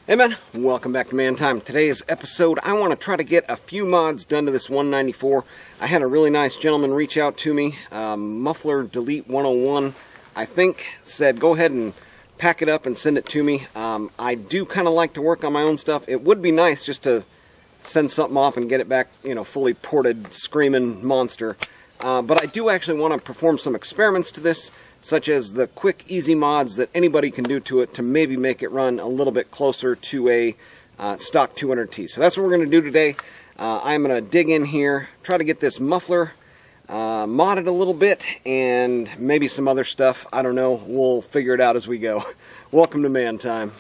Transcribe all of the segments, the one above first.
Hey man, welcome back to Man Time. Today's episode, I want to try to get a few mods done to this 194. I had a really nice gentleman reach out to me, Muffler Delete 101, I think, said go ahead and pack it up and send it to me. I do kind of like to work on my own stuff. It would be nice just to send something off and get it back, you know, fully ported, screaming monster. But I do actually want to perform some experiments to this, such as the quick, easy mods that anybody can do to it to maybe make it run a little bit closer to a stock 200T. So that's what we're going to do today. I'm going to dig in here, try to get this muffler modded a little bit, and maybe some other stuff. I don't know. We'll figure it out as we go. Welcome to Man Time.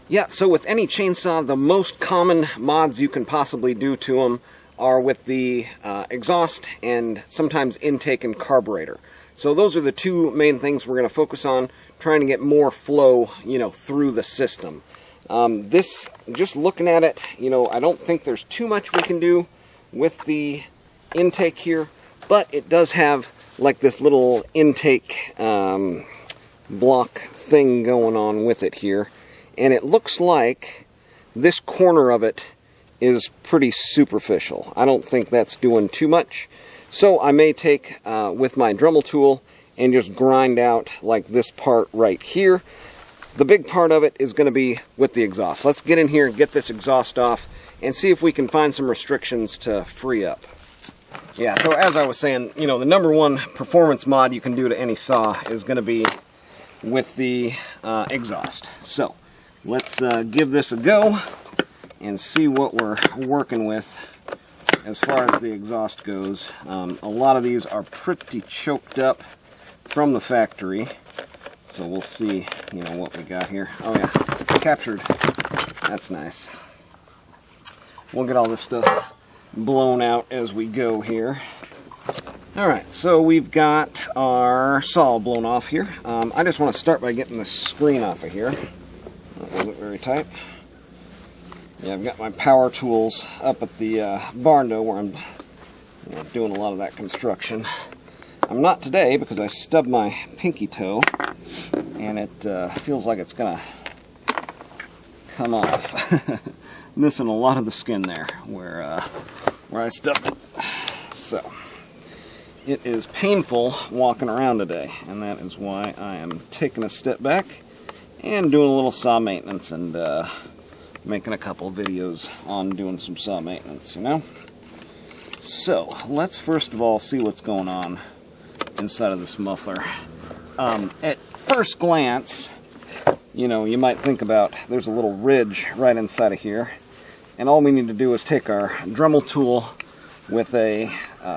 Yeah, so with any chainsaw, the most common mods you can possibly do to them are with the exhaust and sometimes intake and carburetor. So those are the two main things we're going to focus on, trying to get more flow, you know, through the system. This, just looking at it, you know, I don't think there's too much we can do with the intake here, but it does have like this little intake block thing going on with it here. And it looks like this corner of it is pretty superficial. I don't think that's doing too much. So I may take with my Dremel tool and just grind out like this part right here. The big part of it is going to be with the exhaust. Let's get in here and get this exhaust off and see if we can find some restrictions to free up. Yeah, so as I was saying, you know, the number one performance mod you can do to any saw is going to be with the exhaust. So let's give this a go and see what we're working with as far as the exhaust goes. A lot of these are pretty choked up from the factory, so we'll see, you know, what we got here. Oh yeah, captured. That's nice. We'll get all this stuff blown out as we go here. Alright, so we've got our saw blown off here. I just want to start by getting the screen off of here. That wasn't very tight. Yeah, I've got my power tools up at the barn door where I'm doing a lot of that construction. I'm not today because I stubbed my pinky toe and it feels like it's gonna come off. Missing a lot of the skin there where I stubbed it. So it is painful walking around today, and that is why I am taking a step back and doing a little saw maintenance and making a couple of videos on doing some saw maintenance, you know? So, let's first of all see what's going on inside of this muffler. At first glance, you know, you might think about there's a little ridge right inside of here, and all we need to do is take our Dremel tool with a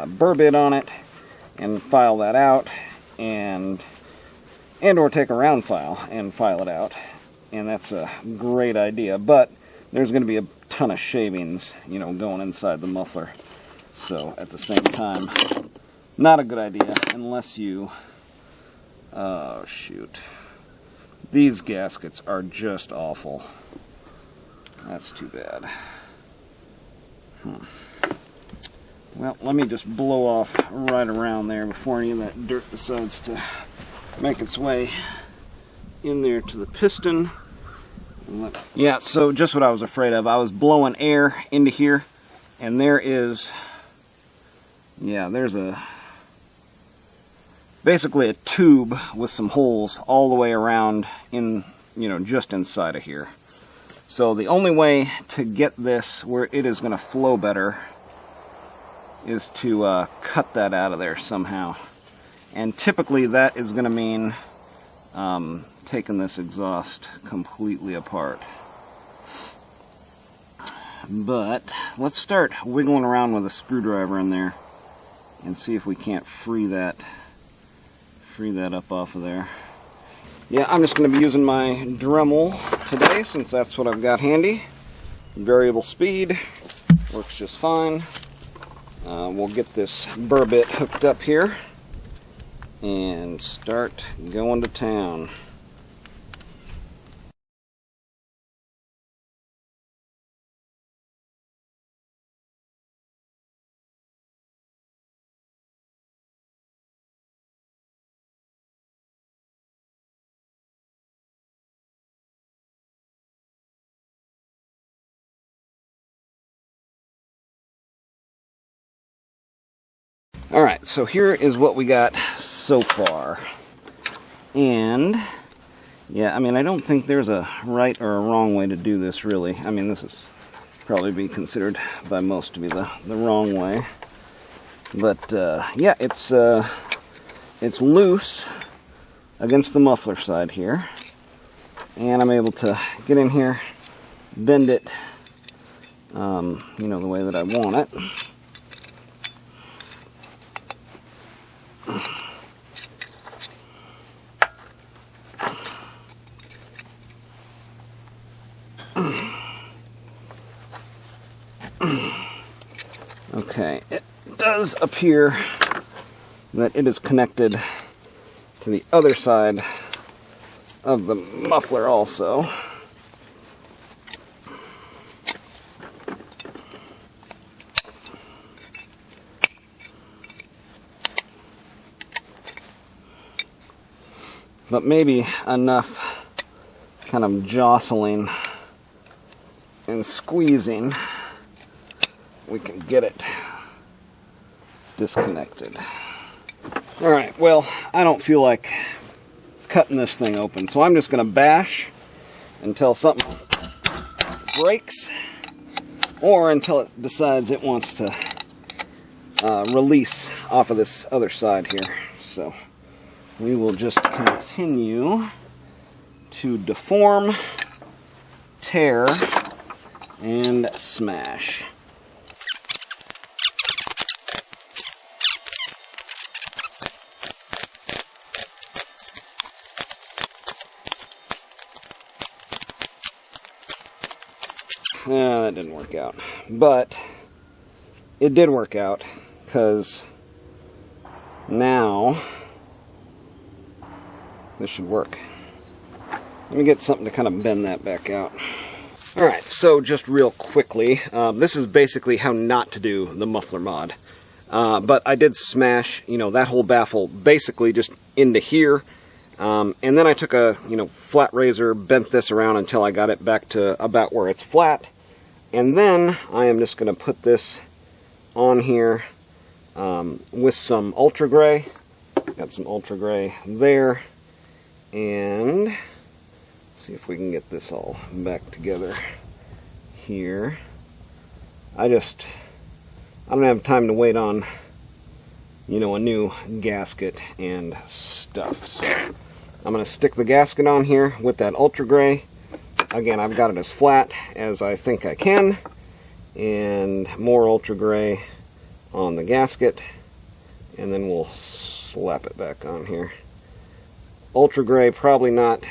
burr bit on it and file that out, and or take a round file and file it out, and that's a great idea. But there's going to be a ton of shavings, you know, going inside the muffler. So at the same time, not a good idea unless you, oh shoot, these gaskets are just awful. That's too bad. Well, let me just blow off right around there before any of that dirt decides to make its way in there to the piston. Yeah, so just what I was afraid of. I was blowing air into here, and there is, yeah, there's basically a tube with some holes all the way around in, you know, just inside of here. So the only way to get this where it is going to flow better is to cut that out of there somehow. And typically that is going to mean taking this exhaust completely apart. But let's start wiggling around with a screwdriver in there and see if we can't free that up off of there. Yeah, I'm just going to be using my Dremel today since that's what I've got handy. Variable speed, works just fine. We'll get this burr bit hooked up here. and start going to town. Alright, so here is what we got so far. And, yeah, I mean, I don't think there's a right or a wrong way to do this, really. I mean, this is probably be considered by most to be the wrong way. But, yeah, it's loose against the muffler side here. And I'm able to get in here, bend it, you know, the way that I want it. Okay, it does appear that it is connected to the other side of the muffler also. But maybe enough kind of jostling and squeezing, we can get it disconnected. Alright, well, I don't feel like cutting this thing open, so I'm just going to bash until something breaks, or until it decides it wants to release off of this other side here. So we will just continue to deform, tear, and smash. That didn't work out, but it did work out, because now this should work. Let me get something to kind of bend that back out. Alright, so just real quickly, this is basically how not to do the muffler mod. But I did smash, you know, that whole baffle basically just into here. And then I took a, flat razor, bent this around until I got it back to about where it's flat. And then I am just going to put this on here with some ultra gray. Got some ultra gray there. And see if we can get this all back together here. I don't have time to wait on, a new gasket and stuff. So I'm going to stick the gasket on here with that ultra gray. Again, I've got it as flat as I think I can, and more ultra gray on the gasket, and then we'll slap it back on here. Ultra gray, probably not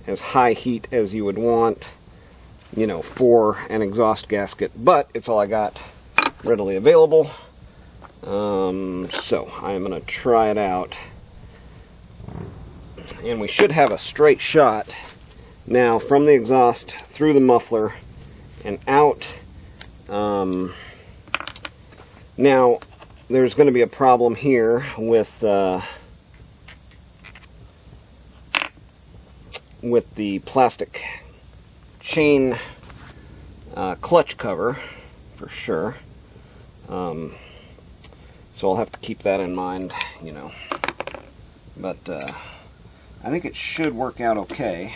as high heat as you would want, for an exhaust gasket, but it's all I got readily available. So I'm going to try it out, and we should have a straight shot now from the exhaust through the muffler and out. Now there's going to be a problem here with the plastic chain clutch cover, for sure. So I'll have to keep that in mind, But I think it should work out okay.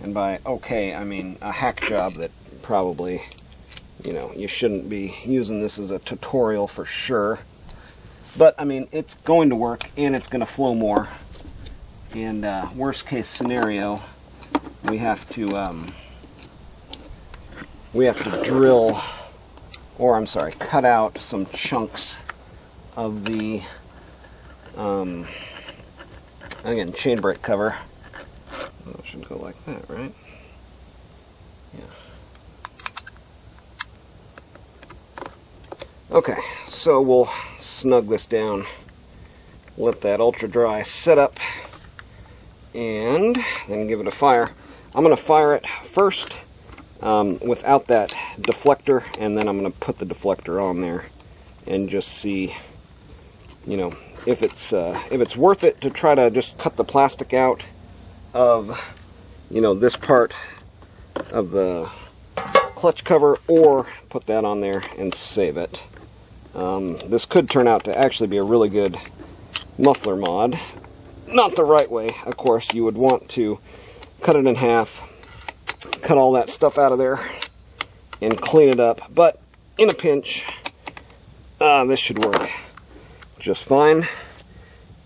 And by okay, I mean a hack job that probably, you shouldn't be using this as a tutorial for sure. But, I mean, it's going to work, and it's going to flow more. And worst case scenario, we have to drill, or I'm sorry, cut out some chunks of the, again, chain brake cover. That should go like that, right? Yeah. Okay, so we'll snug this down, let that ultra dry set up, and then give it a fire. I'm going to fire it first without that deflector, and then I'm going to put the deflector on there and just see, you know, if it's worth it to try to just cut the plastic out of, you know, this part of the clutch cover, or put that on there and save it. This could turn out to actually be a really good muffler mod. Not the right way, of course. You would want to cut it in half, cut all that stuff out of there, and clean it up. But in a pinch, this should work just fine.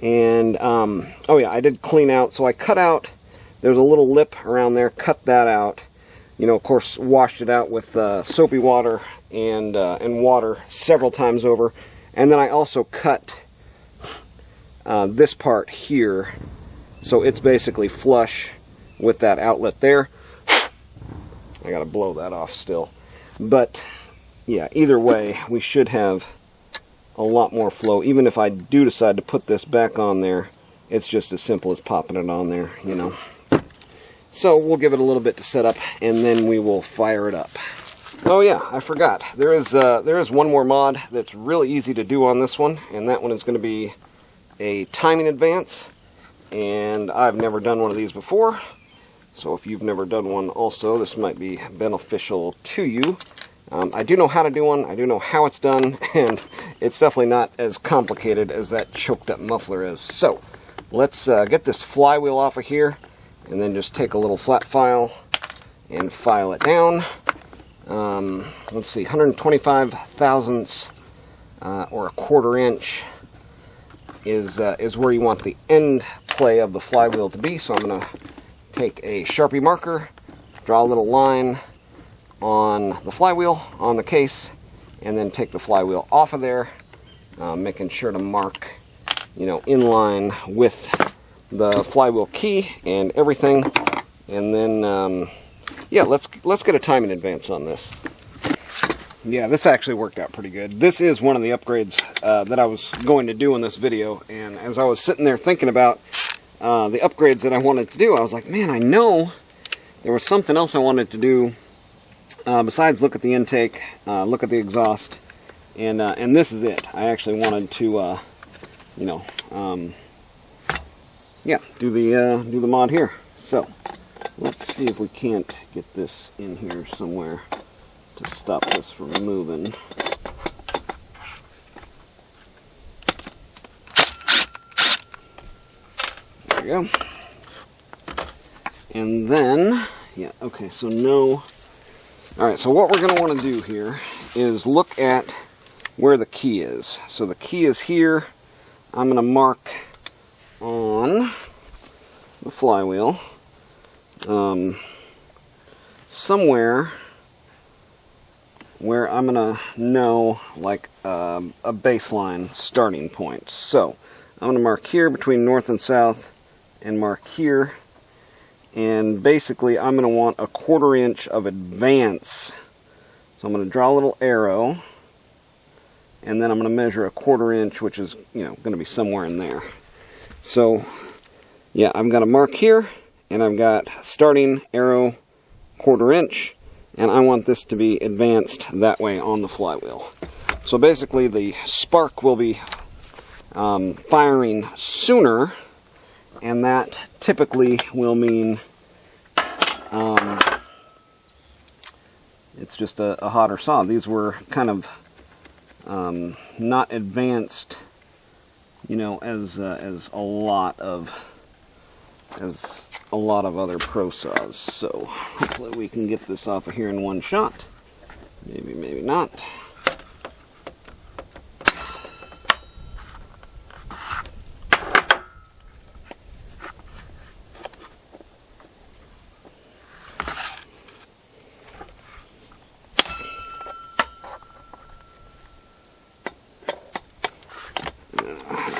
And, oh yeah, I did clean out. So I cut out, there's a little lip around there, cut that out. You know, of course, washed it out with soapy water and water several times over. And then I also cut this part here, so it's basically flush with that outlet there. I gotta blow that off still. But, yeah, either way, we should have a lot more flow. Even if I do decide to put this back on there, it's just as simple as popping it on there, you know. So we'll give it a little bit to set up, and then we will fire it up. Oh yeah, I forgot. There is one more mod that's really easy to do on this one, and that one is going to be a timing advance. And I've never done one of these before, so if you've never done one also, this might be beneficial to you. I do know how to do one, I do know how it's done, and it's definitely not as complicated as that choked up muffler is. So, let's get this flywheel off of here, and then just take a little flat file and file it down. Let's see, 125 thousandths or a quarter inch is where you want the end play of the flywheel to be. So I'm going to take a Sharpie marker, draw a little line on the flywheel, on the case, and then take the flywheel off of there, making sure to mark, you know, in line with the flywheel key and everything. And then yeah, let's get a timing advance on this. Yeah, this actually worked out pretty good. This is one of the upgrades that I was going to do in this video, and as I was sitting there thinking about the upgrades that I wanted to do, I was like, man, I know there was something else I wanted to do besides look at the intake, look at the exhaust, and this is it. I actually wanted to, you know, yeah, do the mod here. So let's see if we can't get this in here somewhere to stop this from moving. There we go. And then, yeah, okay, so no. Alright, so what we're going to want to do here is look at where the key is. So the key is here. I'm going to mark on the flywheel somewhere where I'm going to know, like, a baseline starting point. So I'm going to mark here between north and south, and mark here, and basically I'm going to want a quarter inch of advance. So I'm going to draw a little arrow, and then I'm going to measure a quarter inch, which is, you know, going to be somewhere in there. So yeah, I've got a mark here, and I've got starting arrow quarter inch, and I want this to be advanced that way on the flywheel. So basically the spark will be firing sooner, and that typically will mean it's just a hotter saw. These were kind of not advanced, you know, as a lot of other pro saws. So hopefully we can get this off of here in one shot. Maybe, maybe not.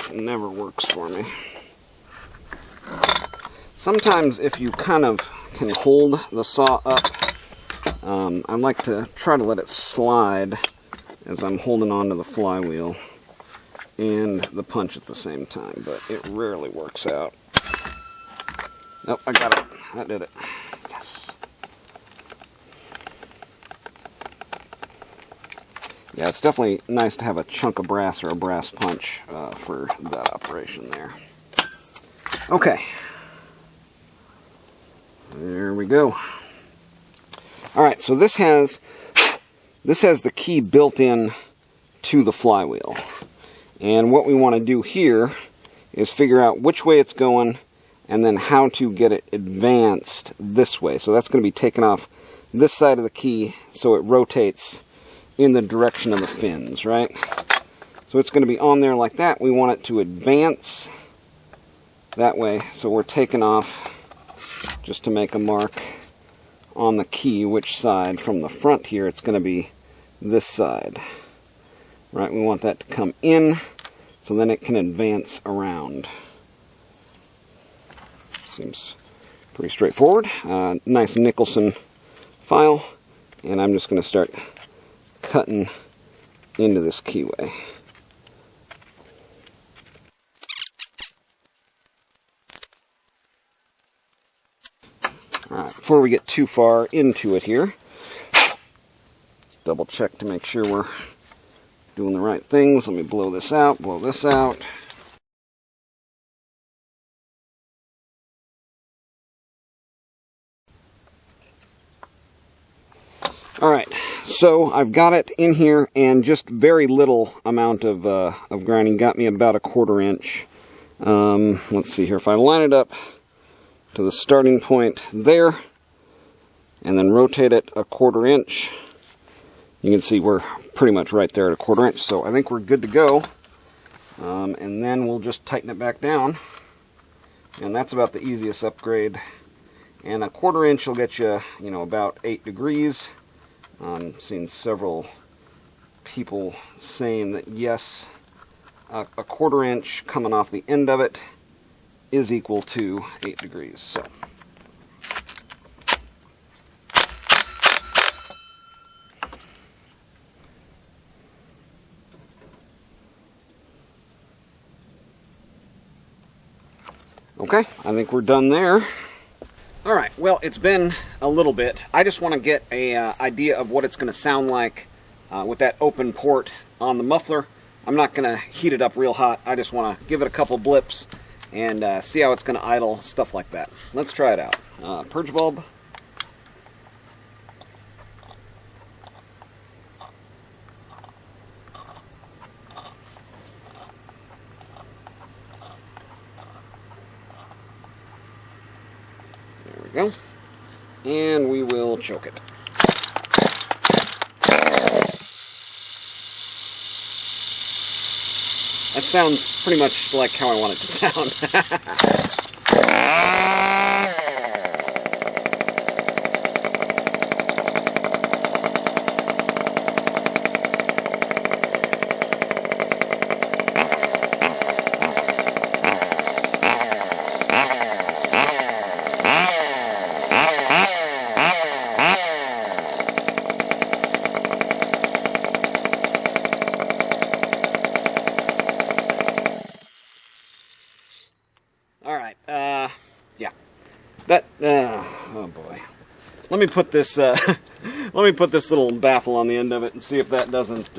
It never works for me. Sometimes if you kind of can hold the saw up, I like to try to let it slide as I'm holding on to the flywheel. and the punch at the same time, but it rarely works out. Nope, I got it. That did it. Yes. Yeah, it's definitely nice to have a chunk of brass or a brass punch for that operation there. Okay. There we go. Alright, so this has the key built in to the flywheel. And what we want to do here is figure out which way it's going and then how to get it advanced this way. So that's going to be taken off this side of the key so it rotates in the direction of the fins, right? So it's going to be on there like that. We want it to advance that way. So we're taking off just to make a mark on the key which side. From the front here, it's going to be this side, right? We want that to come in so then it can advance around. Seems pretty straightforward. Nice Nicholson file, and I'm just going to start cutting into this keyway. Alright, before we get too far into it here, let's double check to make sure we're doing the right things. Let me blow this out, blow this out. Alright, so I've got it in here, and just very little amount of grinding got me about 1/4 inch. Let's see here, if I line it up to the starting point there, and then rotate it 1/4 inch, you can see we're pretty much right there at 1/4 inch, so I think we're good to go. And then we'll just tighten it back down, and that's about the easiest upgrade. And 1/4 inch will get you, about 8 degrees. I've seen several people saying that yes, 1/4 inch coming off the end of it is equal to 8 degrees. So okay, I think we're done there. Alright, well, it's been a little bit. I just want to get an idea of what it's going to sound like with that open port on the muffler. I'm not going to heat it up real hot. I just want to give it a couple blips and see how it's going to idle, stuff like that. Let's try it out. Purge bulb. Go, and we will choke it. That sounds pretty much like how I want it to sound. Alright, yeah. That, oh boy. Let me put this, let me put this little baffle on the end of it and see if that doesn't,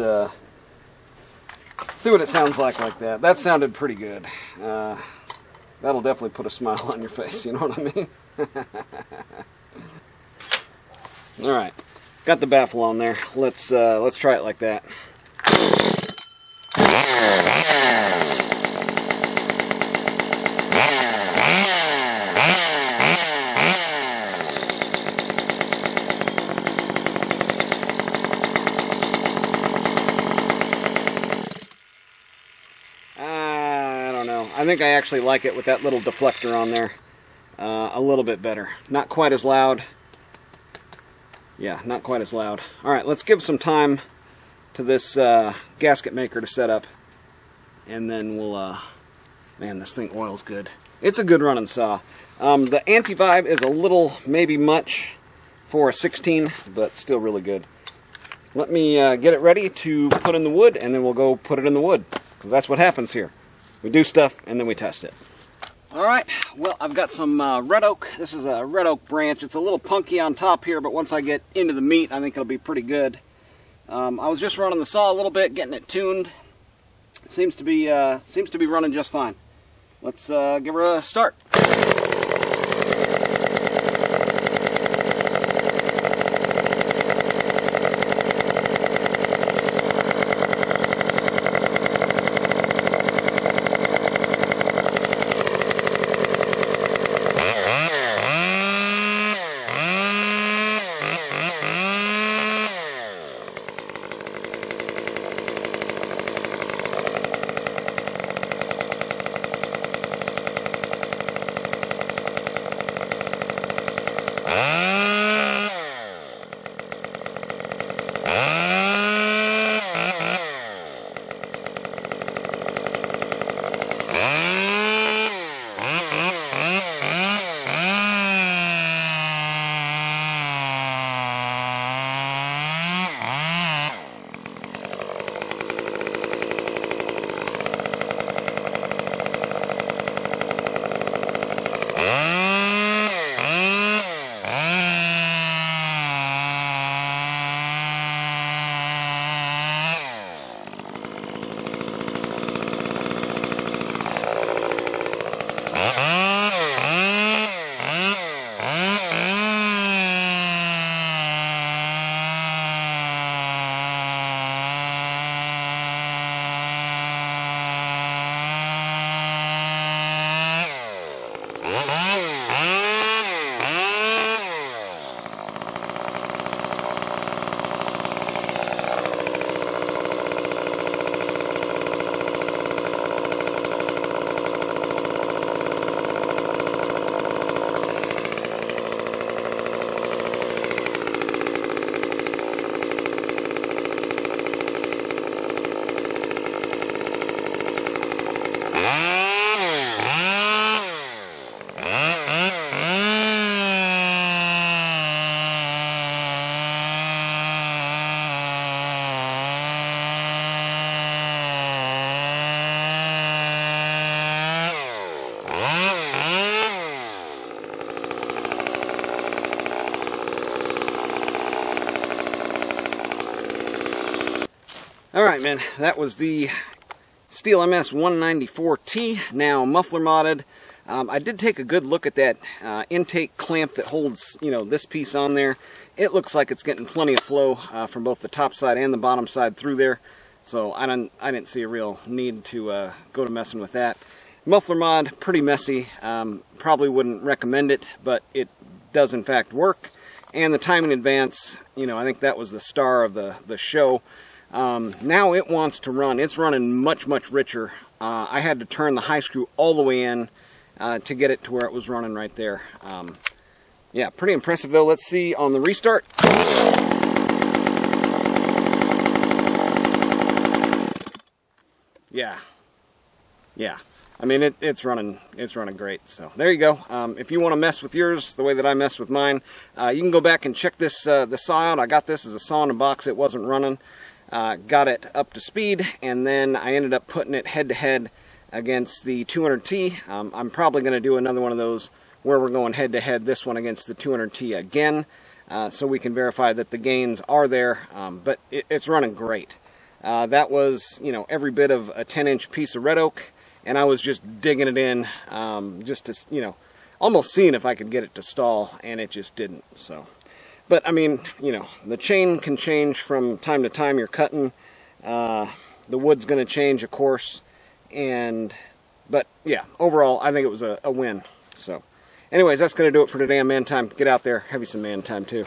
see what it sounds like that. That sounded pretty good. That'll definitely put a smile on your face, you know what I mean? Alright, got the baffle on there. Let's try it like that. I think I actually like it with that little deflector on there a little bit better. Not quite as loud. Yeah, not quite as loud. Alright, let's give some time to this gasket maker to set up, and then we'll, man, this thing oils good. It's a good running saw. The anti-vibe is a little maybe much for a 16, but still really good. Let me get it ready to put in the wood, and then we'll go put it in the wood. because that's what happens here. We do stuff and then we test it. Alright, well, I've got some red oak. This is a red oak branch. It's a little punky on top here, but once I get into the meat, I think it'll be pretty good. I was just running the saw a little bit, getting it tuned. It seems to be running just fine. Let's give her a start. Alright, man, that was the Stihl MS-194T, now muffler modded. I did take a good look at that intake clamp that holds, this piece on there. It looks like it's getting plenty of flow from both the top side and the bottom side through there. So I didn't see a real need to go to messing with that. Muffler mod, pretty messy. Probably wouldn't recommend it, but it does in fact work. And the timing advance, I think that was the star of the show. Now it wants to run. It's running much, much richer. I had to turn the high screw all the way in to get it to where it was running right there. Yeah, pretty impressive though. Let's see on the restart. Yeah. I mean, it's running great. So there you go. If you want to mess with yours the way that I messed with mine, you can go back and check this the saw out. I got this as a saw in a box. It wasn't running. Got it up to speed, and then I ended up putting it head-to-head against the 200T. I'm probably going to do another one of those where we're going head-to-head, this one against the 200T again, so we can verify that the gains are there, but it's running great. That was, every bit of a 10-inch piece of red oak, and I was just digging it in, just to, almost seeing if I could get it to stall, and it just didn't, so... But, I mean, the chain can change from time to time you're cutting. The wood's going to change, of course. But, yeah, overall, I think it was a win. So, anyways, that's going to do it for today on Man Time. Get out there. Have you some man time, too.